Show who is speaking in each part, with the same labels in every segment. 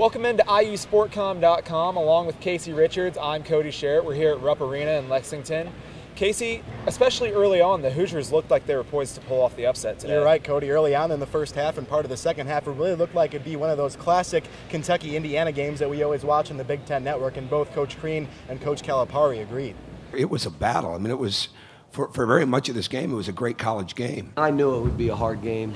Speaker 1: Welcome into IUSportCom.com along with Casey Richards. I'm Cody Sharrett. We're here at Rupp Arena in Lexington. Casey, especially early on, the Hoosiers looked like they were poised to pull off the upset today.
Speaker 2: You're right, Cody. Early on in the first half and part of the second half, it really looked like it'd be one of those classic Kentucky-Indiana games that we always watch on the Big Ten Network, and both Coach Crean and Coach Calipari agreed.
Speaker 3: It was a battle. I mean, it was, for very much of this game, it was a great college game.
Speaker 4: I knew it would be a hard game,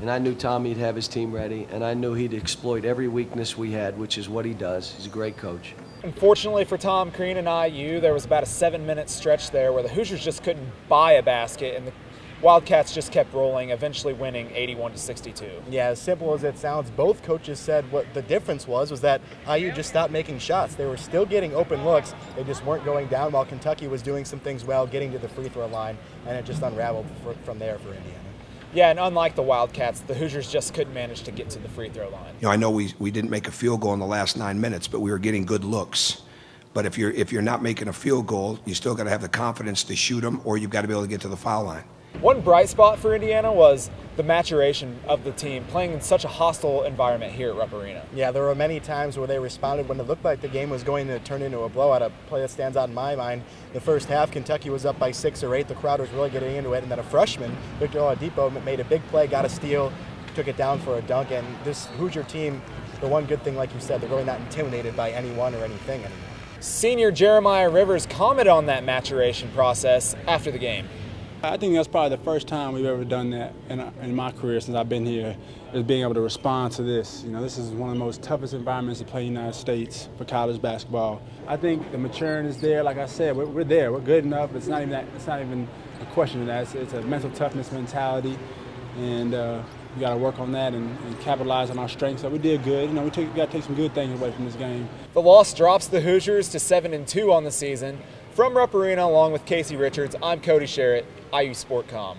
Speaker 4: and I knew Tommy'd have his team ready, and I knew he'd exploit every weakness we had, which is what he does. He's a great coach.
Speaker 1: Unfortunately for Tom Crean and IU, there was about a 7-minute stretch there where the Hoosiers just couldn't buy a basket, and the Wildcats just kept rolling, eventually winning 81-62.
Speaker 2: Yeah, as simple as it sounds, both coaches said what the difference was that IU just stopped making shots. They were still getting open looks, they just weren't going down, while Kentucky was doing some things well, getting to the free throw line, and it just unraveled from there for Indiana.
Speaker 1: Yeah, and unlike the Wildcats, the Hoosiers just couldn't manage to get to the free throw line.
Speaker 3: You know, I know we didn't make a field goal in the last 9 minutes, but we were getting good looks. But if you're not making a field goal, you still got to have the confidence to shoot them, or you've got to be able to get to the foul line.
Speaker 1: One bright spot for Indiana was the maturation of the team, playing in such a hostile environment here at Rupp Arena.
Speaker 2: Yeah, there were many times where they responded when it looked like the game was going to turn into a blowout. A play that stands out in my mind, the first half, Kentucky was up by 6 or 8. The crowd was really getting into it, and then a freshman, Victor Oladipo, made a big play, got a steal, took it down for a dunk, and this Hoosier team, the one good thing, like you said, they're really not intimidated by anyone or anything anymore. Senior
Speaker 1: Jeremiah Rivers commented on that maturation process after the game.
Speaker 5: I think that's probably the first time we've ever done that in my career since I've been here, is being able to respond to this. You know, this is one of the most toughest environments to play in the United States for college basketball. I think the maturing is there. Like I said, we're there. We're good enough. It's not even that. It's not even a question of that. It's a mental toughness mentality, and we got to work on that and capitalize on our strengths. So we did good. You know, we got to take some good things away from this game.
Speaker 1: The loss drops the Hoosiers to 7-2 on the season. From Rupp Arena, along with Casey Richards, I'm Cody Sharrett, IU Sportcom.